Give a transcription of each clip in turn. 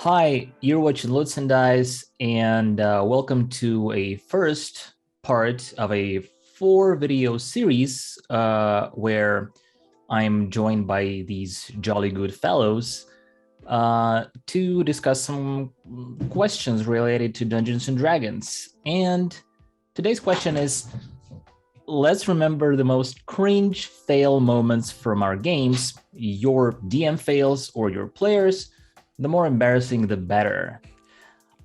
Hi, you're watching Lutes&Dice, and welcome to a first part of a 4-video series where I'm joined by these jolly good fellows to discuss some questions related to Dungeons and Dragons. And today's question is, let's remember the most cringe fail moments from our games, your DM fails or your players. The more embarrassing, the better.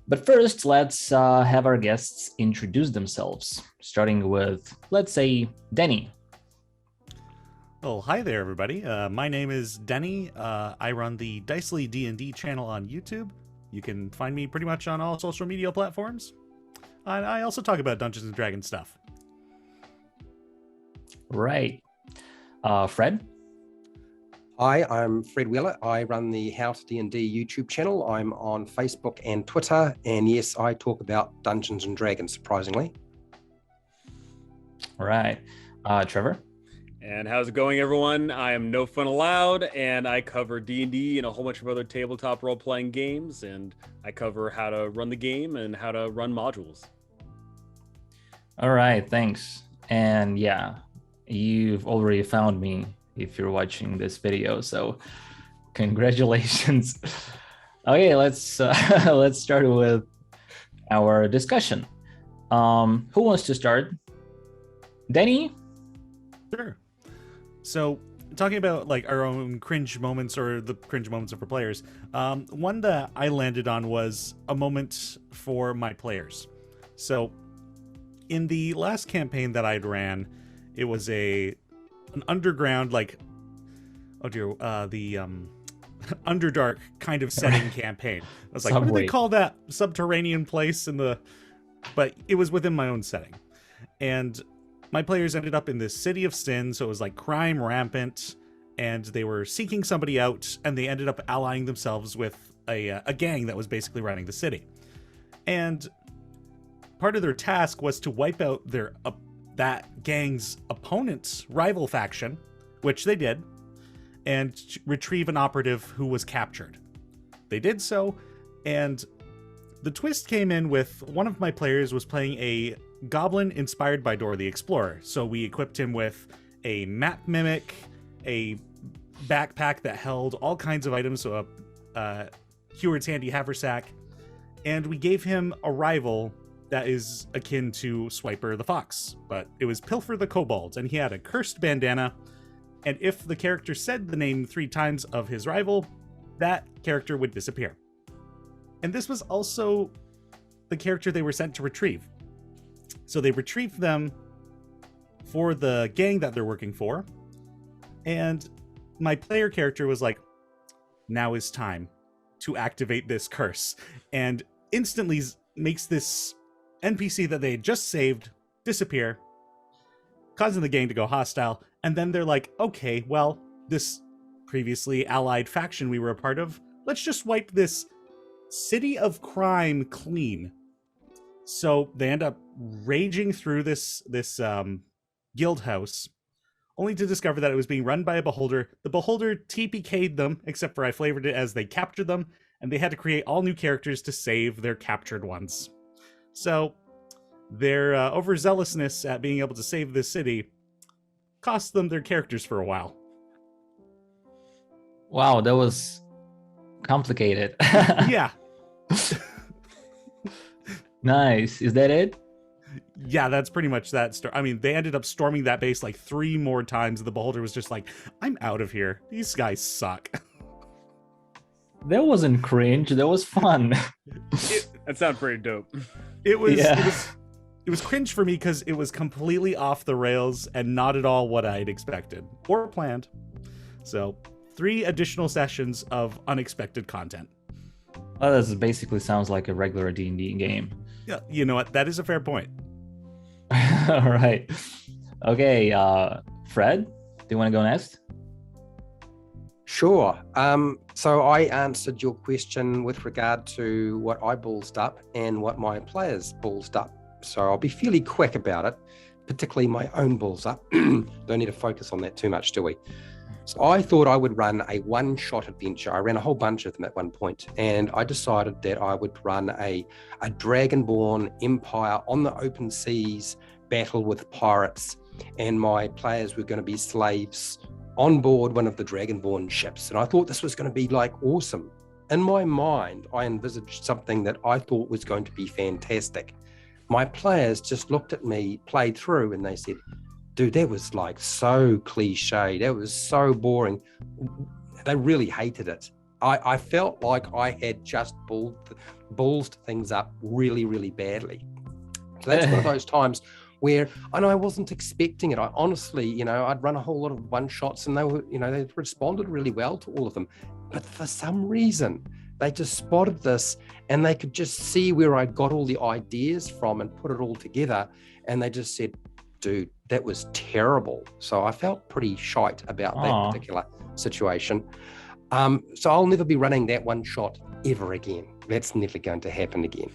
But first, let's have our guests introduce themselves, starting with, let's say, Denny. Oh, hi there, everybody. My name is Denny. I run the Dicely D&D channel on YouTube. You can find me pretty much on all social media platforms. And I also talk about Dungeons and Dragons stuff. Right. Fred? Hi, I'm Fred Wheeler. I run the House D&D YouTube channel. I'm on Facebook and Twitter, and yes, I talk about Dungeons and Dragons, surprisingly. All right. Trevor? And how's it going, everyone? I am No Fun Allowed, and I cover D&D and a whole bunch of other tabletop role-playing games, and I cover how to run the game and how to run modules. All right, thanks. And yeah, you've already found me if you're watching this video, so congratulations. Okay, let's start with our discussion. Who wants to start? Denny? Sure. So, talking about like our own cringe moments or the cringe moments of our players, one that I landed on was a moment for my players. So, in the last campaign that I'd ran, it was an underground, like, oh dear, the Underdark kind of setting campaign. I was like, what do they call that subterranean place but it was within my own setting. And my players ended up in this city of sin, so it was like crime rampant, and they were seeking somebody out, and they ended up allying themselves with a gang that was basically running the city. And part of their task was to wipe out that gang's opponent's rival faction, which they did, and retrieve an operative who was captured. They did so, and the twist came in with one of my players was playing a goblin inspired by Dora the Explorer. So we equipped him with a map mimic, a backpack that held all kinds of items, so a Heward's handy haversack, and we gave him a rival that is akin to Swiper the Fox, but it was Pilfer the Kobold, and he had a cursed bandana, and if the character said the name 3 times of his rival, that character would disappear. And this was also the character they were sent to retrieve. So they retrieved them for the gang that they're working for, and my player character was like, now is time to activate this curse, and instantly makes this NPC that they had just saved disappear, causing the gang to go hostile. And then they're like, okay, well, this previously allied faction we were a part of, let's just wipe this city of crime clean. So they end up raging through this guild house, only to discover that it was being run by a beholder. The beholder TPK'd them, except for I flavored it as they captured them, and they had to create all new characters to save their captured ones. So their overzealousness at being able to save this city cost them their characters for a while. Wow, that was complicated. Yeah. Nice. Is that it? Yeah, that's pretty much that story. I mean, they ended up storming that base like 3 more times. The beholder was just like, I'm out of here. These guys suck. That wasn't cringe. That was fun. That sounds pretty dope. It was cringe for me because it was completely off the rails and not at all what I'd expected or planned. So 3 additional sessions of unexpected content. Well, this basically sounds like a regular D&D game. Yeah, you know what? That is a fair point. All right. Okay, Fred, do you want to go next? Sure. So I answered your question with regard to what I ballsed up and what my players ballsed up. So I'll be fairly quick about it, particularly my own balls up. Don't need to focus on that too much, do we? So I thought I would run a one-shot adventure. I ran a whole bunch of them at one point, and I decided that I would run a Dragonborn empire on the open seas battle with pirates, and my players were going to be slaves on board one of the Dragonborn ships. And I thought this was going to be like awesome. In my mind, I envisaged something that I thought was going to be fantastic. My players just looked at me, played through, and they said, dude, that was like so cliche. That was so boring. They really hated it. I felt like I had just ballsed things up really, really badly. So that's one of those times where, and I wasn't expecting it. I honestly, I'd run a whole lot of one shots and they were, they responded really well to all of them. But for some reason, they just spotted this and they could just see where I got all the ideas from and put it all together. And they just said, dude, that was terrible. So I felt pretty shite about that particular situation. So I'll never be running that one shot ever again. That's never going to happen again.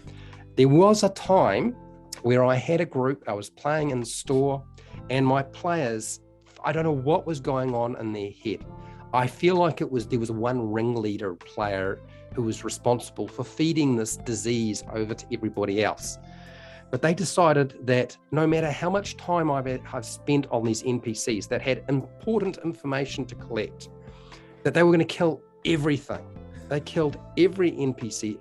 There was a time where I had a group, I was playing in store, and my players, I don't know what was going on in their head. I feel like there was one ringleader player who was responsible for feeding this disease over to everybody else. But they decided that no matter how much time I've spent on these NPCs that had important information to collect, that they were going to kill everything. They killed every NPC.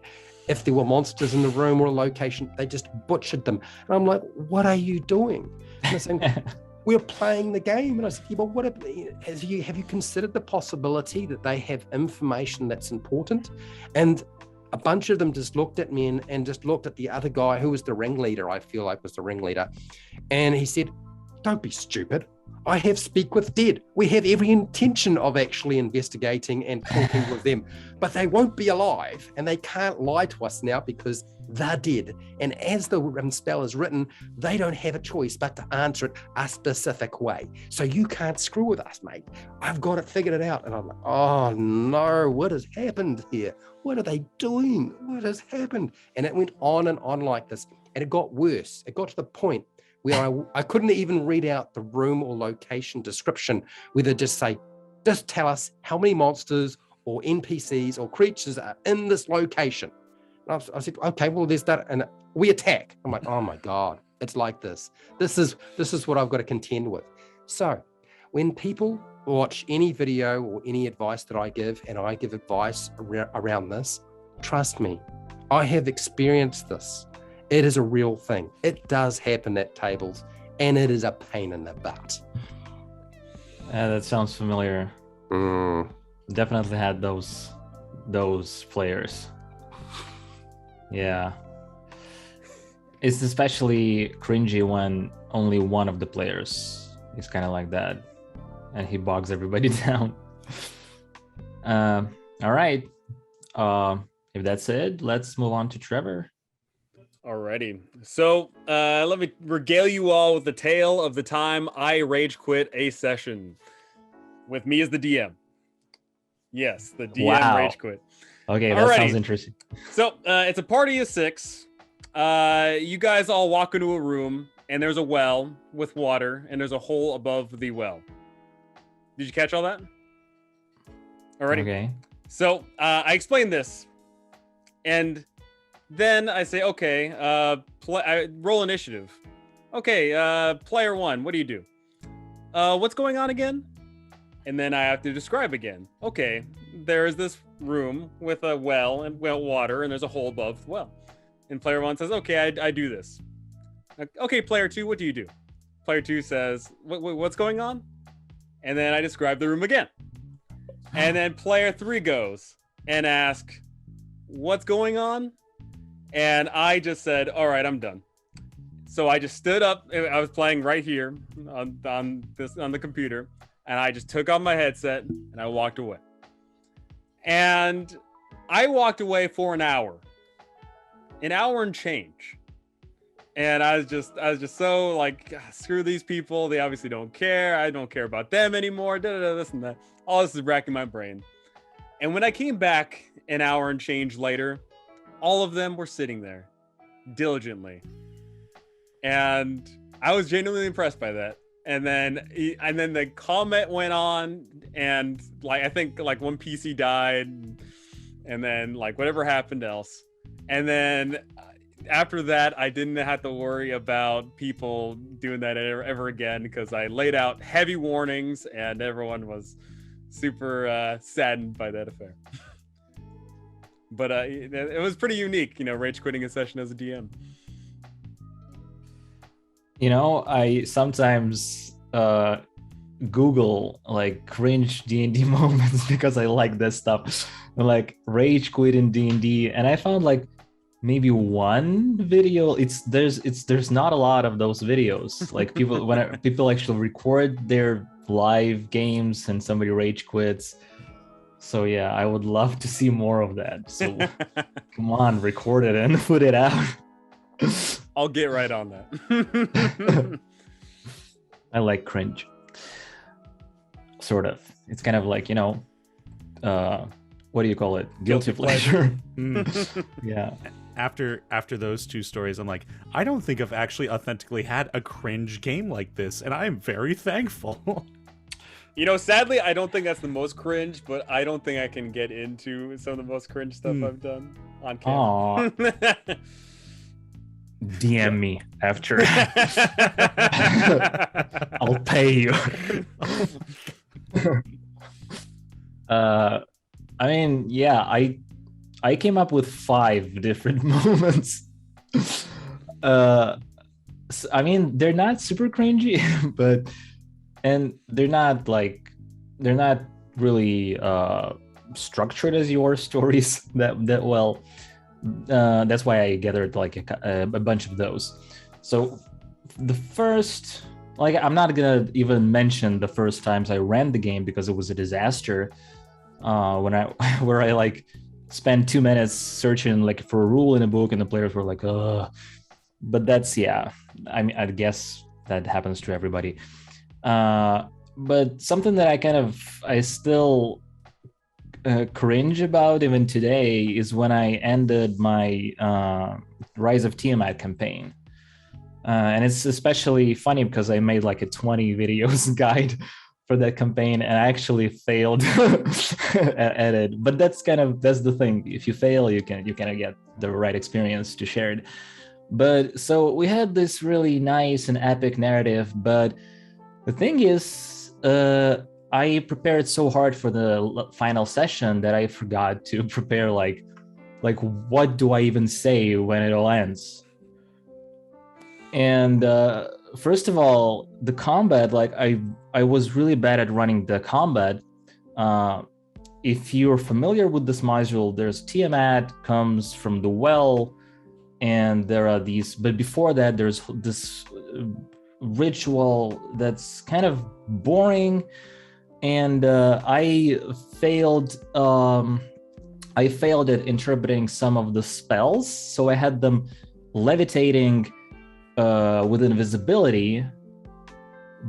If there were monsters in the room or a location, they just butchered them. And I'm like, what are you doing? And they're saying, we're playing the game. And I said, yeah, but have you considered the possibility that they have information that's important? And a bunch of them just looked at me and just looked at the other guy who was the ringleader, I feel like was the ringleader. And he said, don't be stupid. I have Speak with Dead. We have every intention of actually investigating and talking with them, but they won't be alive and they can't lie to us now because they're dead. And as the spell is written, they don't have a choice but to answer it a specific way. So you can't screw with us, mate. I've got it figured it out. And I'm like, oh no, what has happened here? What are they doing? What has happened? And it went on and on like this. And it got worse. It got to the point where I couldn't even read out the room or location description, where they just say, just tell us how many monsters or NPCs or creatures are in this location. And I said, okay, well, there's that, and we attack. I'm like, oh my God, it's like this. This is what I've got to contend with. So when people watch any video or any advice that I give, and I give advice around this, trust me, I have experienced this. It is a real thing. It does happen at tables, and it is a pain in the butt. That sounds familiar. Definitely had those players. Yeah. It's especially cringy when only one of the players is kind of like that, and he bogs everybody down. All right. If that's it, let's move on to Trevor. Alrighty. So let me regale you all with the tale of the time I rage quit a session with me as the DM. Yes, the DM Wow. rage quit. Okay, that sounds interesting. So it's a party of 6. You guys all walk into a room, and there's a well with water, and there's a hole above the well. Did you catch all that? Alrighty. Okay. So I explained this, and then I say, okay, I roll initiative. Okay, player 1, what do you do? What's going on again? And then I have to describe again. Okay, there is this room with a well and water, and there's a hole above the well. And player 1 says, okay, I do this. Okay, player 2, what do you do? Player 2 says, what's going on? And then I describe the room again. And then player 3 goes and asks, what's going on? And I just said, all right, I'm done. So I just stood up. I was playing right here on the computer, and I just took off my headset and I walked away. And I walked away for an hour and change. And I was just so like, screw these people. They obviously don't care. I don't care about them anymore. This and that. All this is racking my brain. And when I came back an hour and change later, all of them were sitting there diligently. And I was genuinely impressed by that. and then the comment went on, and like I think like one PC died, and then like whatever happened else, and then after that I didn't have to worry about people doing that ever again, because I laid out heavy warnings and everyone was super saddened by that affair. But it was pretty unique, rage quitting a session as a DM. I sometimes Google like cringe D&D moments because I like this stuff, like rage quit in D&D, and I found like maybe one video. There's not a lot of those videos. Like people actually record their live games and somebody rage quits. So yeah, I would love to see more of that. So come on, record it and put it out. I'll get right on that. I like cringe. Sort of. It's kind of like, what do you call it? Guilty pleasure. Yeah. After those two stories, I'm like, I don't think I've actually authentically had a cringe game like this, and I am very thankful. Sadly, I don't think that's the most cringe, but I don't think I can get into some of the most cringe stuff I've done on camera. DM me after. I'll pay you. I came up with 5 different moments. They're not super cringy, and they're not really structured as your stories that well. That's why I gathered like a bunch of those. So the first, I'm not gonna even mention the first times I ran the game because it was a disaster. Where I spent 2 minutes searching for a rule in a book, and the players were like, "Ugh." But that's I guess that happens to everybody. But something that I still cringe about even today is when I ended my Rise of Tiamat campaign. And it's especially funny because I made a 20 videos guide for that campaign, and I actually failed at it. But that's the thing. If you fail, you can get the right experience to share it. But so we had this really nice and epic narrative, but the thing is, I prepared so hard for the final session that I forgot to prepare what do I even say when it all ends. And first of all, the combat, I was really bad at running the combat. If you're familiar with this module, there's Tiamat comes from the well, and there are these, but before that, there's this ritual that's kind of boring, and I failed at interpreting some of the spells, so I had them levitating with invisibility,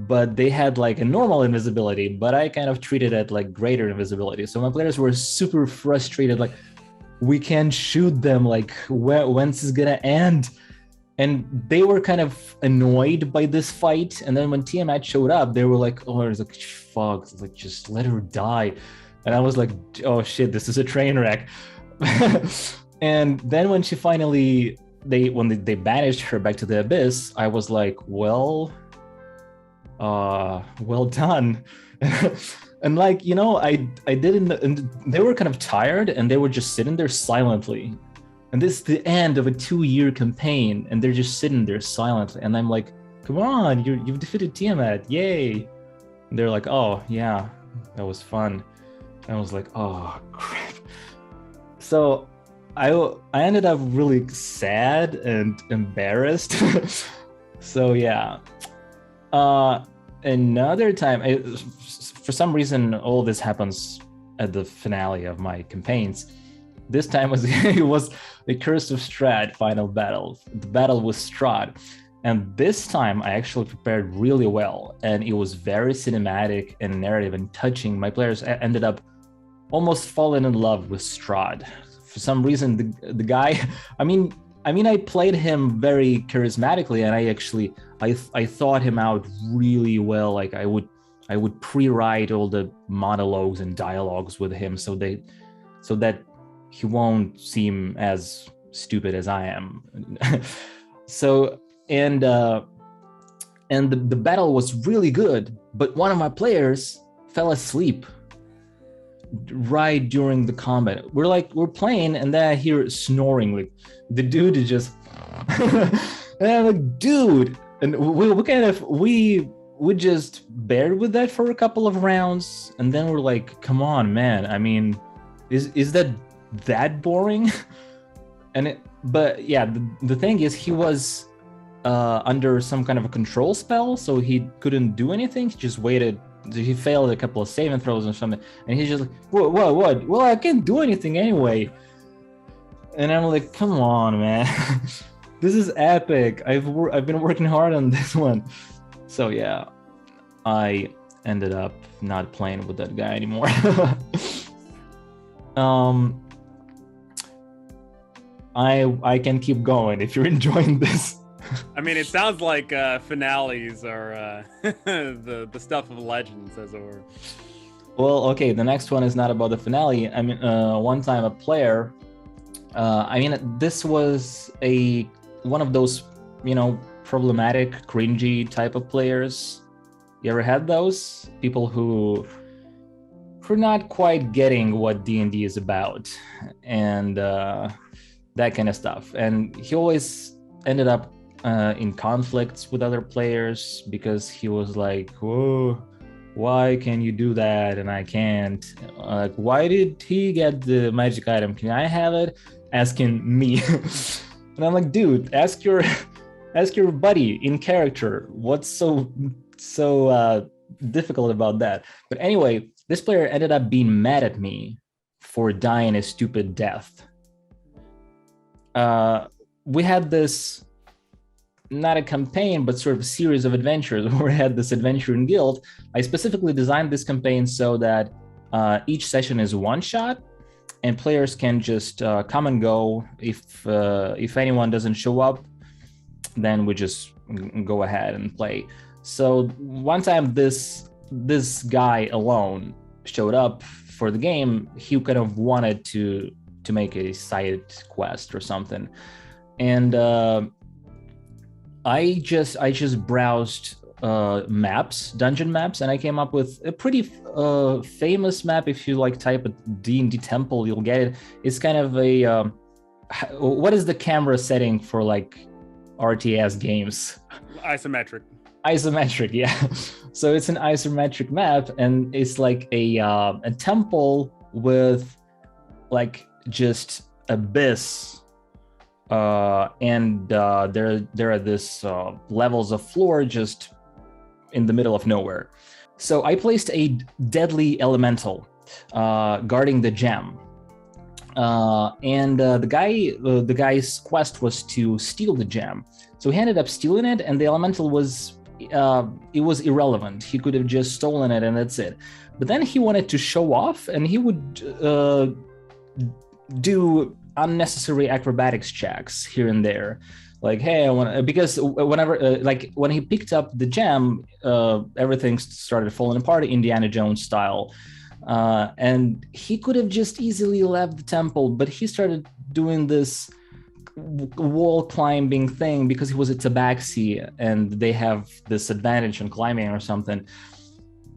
but they had a normal invisibility, but I kind of treated it like greater invisibility. So my players were super frustrated, we can't shoot them, when's this gonna end? And they were kind of annoyed by this fight. And then when Tiamat showed up, they were like, oh, it's fuck, just let her die. And I was like, oh shit, this is a train wreck. And then when she finally, when they banished her back to the abyss, I was like, well done. And I didn't, and they were kind of tired, and they were just sitting there silently. And this is the end of a 2-year campaign, and they're just sitting there silently. And I'm like, come on, you've defeated Tiamat, yay. And they're like, oh yeah, that was fun. And I was like, oh crap. So I ended up really sad and embarrassed. So yeah. Another time, for some reason, all this happens at the finale of my campaigns. This time it was the Curse of Strahd final battle, the battle with Strahd. And this time I actually prepared really well, and it was very cinematic and narrative and touching. My players ended up almost falling in love with Strahd. For some reason, the guy, I played him very charismatically, and I thought him out really well. Like I would pre-write all the monologues and dialogues with him so that he won't seem as stupid as I am. So and the battle was really good, but one of my players fell asleep right during the combat. We're playing, and then I hear snoring. Like the dude is just, and I'm like, dude, and we just bared with that for a couple of rounds, and then we're like, come on, man. I mean, is that boring? But yeah, the thing is, he was under some kind of a control spell, so he couldn't do anything. He just waited. He failed a couple of saving throws or something, and he's just like, what? Well, I can't do anything anyway. And I'm like, come on, man. This is epic. I've been working hard on this one. So yeah, I ended up not playing with that guy anymore. I can keep going if you're enjoying this. I mean, it sounds like finales are the stuff of legends, as it were. Well, okay, the next one is not about the finale. I mean, one time a player, this was one of those, problematic, cringy type of players. You ever had those? People who are not quite getting what D&D is about, and that kind of stuff. And he always ended up in conflicts with other players because he was like, whoa, why can you do that and I can't? Like, why did he get the magic item? Can I have it? Asking me. And I'm like, dude, ask your buddy in character. What's so difficult about that? But anyway, this player ended up being mad at me for dying a stupid death. We had this, not a campaign, but sort of a series of adventures where we had this adventure in guild. I specifically designed this campaign so that each session is one shot, and players can just come and go. If anyone doesn't show up, then we just go ahead and play. So one time this guy alone showed up for the game. He kind of wanted to make a side quest or something, and I just browsed dungeon maps, and I came up with a pretty famous map. If you type a D&D temple, you'll get it. It's kind of a what is the camera setting for RTS games? Isometric, yeah. So it's an isometric map, and it's like a temple with just abyss. And there are this levels of floor just in the middle of nowhere. So I placed a deadly elemental guarding the gem, and the guy's quest was to steal the gem. So he ended up stealing it, and the elemental was irrelevant. He could have just stolen it, and that's it. But then he wanted to show off, and he would do unnecessary acrobatics checks here and there, hey, I want, because whenever when he picked up the gem, everything started falling apart, Indiana Jones style, and he could have just easily left the temple, but he started doing this wall climbing thing because he was a tabaxi and they have this advantage on climbing or something.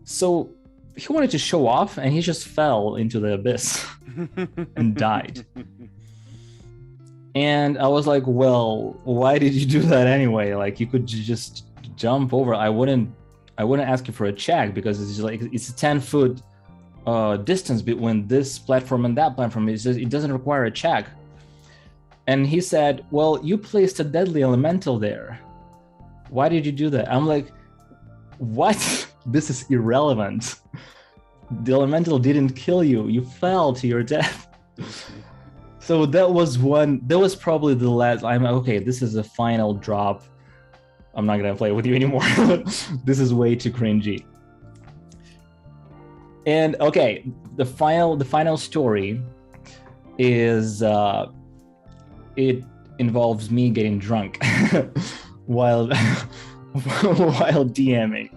So he wanted to show off, and he just fell into the abyss and died. And I was like, well, why did you do that anyway? You could just jump over. I wouldn't ask you for a check, because it's just it's a 10-foot distance between this platform and that platform. It doesn't require a check. And he said, well, you placed a deadly elemental there. Why did you do that? I'm like, what? This is irrelevant. The elemental didn't kill you. You fell to your death. So that was probably the last. I'm okay. This is a final drop. I'm not gonna play with you anymore. This is way too cringy. And okay, the final story is it involves me getting drunk while while DMing.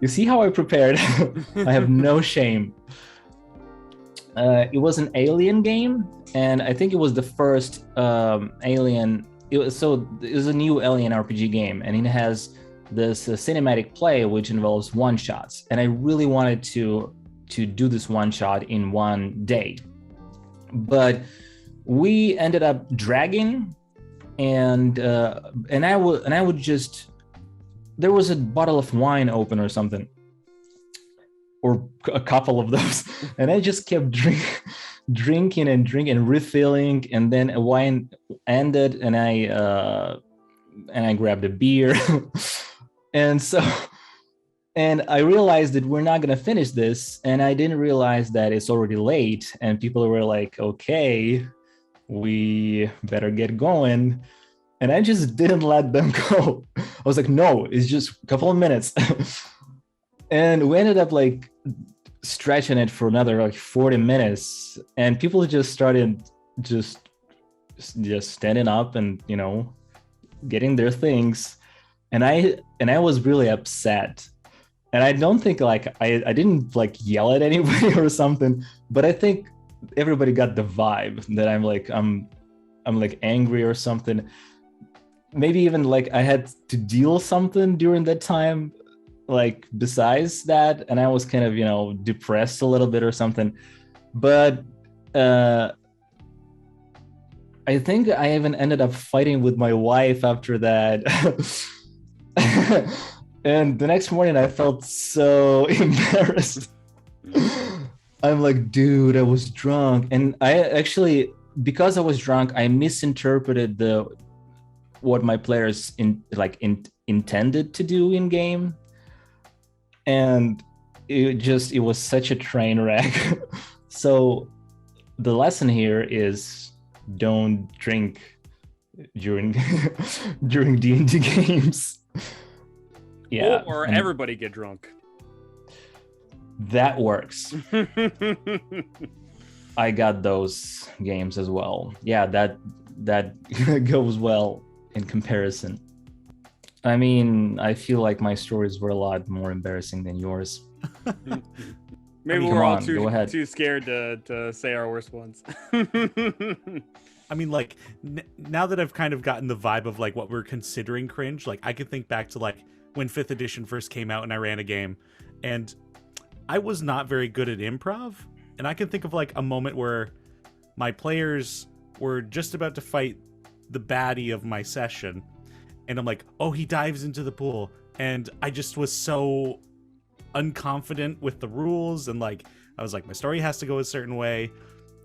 You see how I prepared? I have no shame. It was an Alien game, and I think it was the first Alien. It was a new Alien RPG game, and it has this cinematic play which involves one shots. And I really wanted to do this one shot in one day, but we ended up dragging, and I would just, there was a bottle of wine open or something, or a couple of those, and I just kept drinking and refilling, and then a wine ended, and I grabbed a beer, and I realized that we're not gonna finish this, and I didn't realize that it's already late, and people were like, "Okay, we better get going," and I just didn't let them go. I was like, "No, it's just a couple of minutes." And we ended up like stretching it for another like 40 minutes, and people just started just standing up and, you know, getting their things, and I was really upset. And I don't think like I didn't like yell at anybody or something, but I think everybody got the vibe that I'm like angry or something. Maybe even like I had to deal something during that time, like besides that, and I was kind of, you know, depressed a little bit or something. But I think I even ended up fighting with my wife after that. And the next morning I felt so embarrassed. I'm like, dude, I was drunk. And I actually, because I was drunk, I misinterpreted what my players intended to do in game. And it was such a train wreck. So the lesson here is don't drink during D&D games. Yeah. Or everybody get drunk. That works. I got those games as well. Yeah, that goes well in comparison. I mean, I feel like my stories were a lot more embarrassing than yours. Maybe we're all too scared to say our worst ones. I mean, like, now that I've kind of gotten the vibe of like what we're considering cringe, like I could think back to like when 5th edition first came out and I ran a game, and I was not very good at improv. And I can think of like a moment where my players were just about to fight the baddie of my session, and I'm like, oh, he dives into the pool. And I just was so unconfident with the rules. And like, I was like, my story has to go a certain way.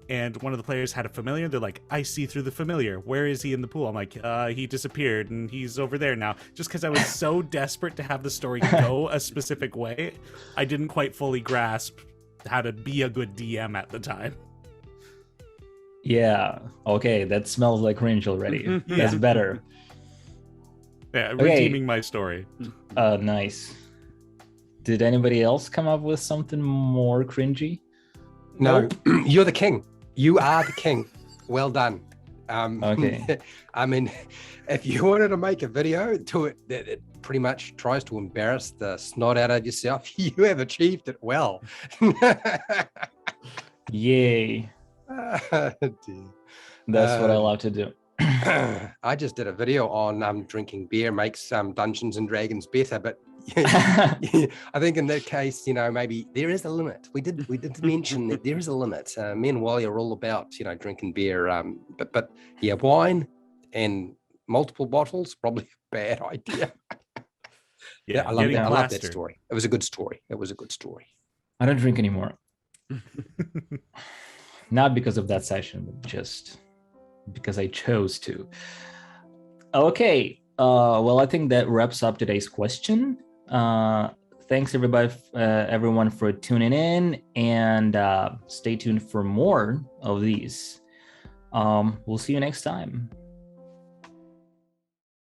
And one of the players had a familiar. They're like, I see through the familiar. Where is he in the pool? I'm like, he disappeared and he's over there now. Just because I was so desperate to have the story go a specific way, I didn't quite fully grasp how to be a good DM at the time. Yeah. Okay. That smells like cringe already. Yeah. That's better. Yeah. Redeeming my story. Nice. Did anybody else come up with something more cringy? No, you're the king. You are the king. Well done. Okay. I mean, if you wanted to make a video to it that it pretty much tries to embarrass the snot out of yourself, you have achieved it well. Yay. That's what I love to do. I just did a video on drinking beer makes Dungeons and Dragons better, but I think in that case, you know, maybe there is a limit. We did mention that there is a limit. Me and Wally are all about, you know, drinking beer, but yeah, wine and multiple bottles probably a bad idea. Yeah, I love that story. It was a good story. I don't drink anymore. Not because of that session, but just because I chose to. Okay. Well, I think that wraps up today's question. Thanks everyone for tuning in, and stay tuned for more of these. We'll see you next time.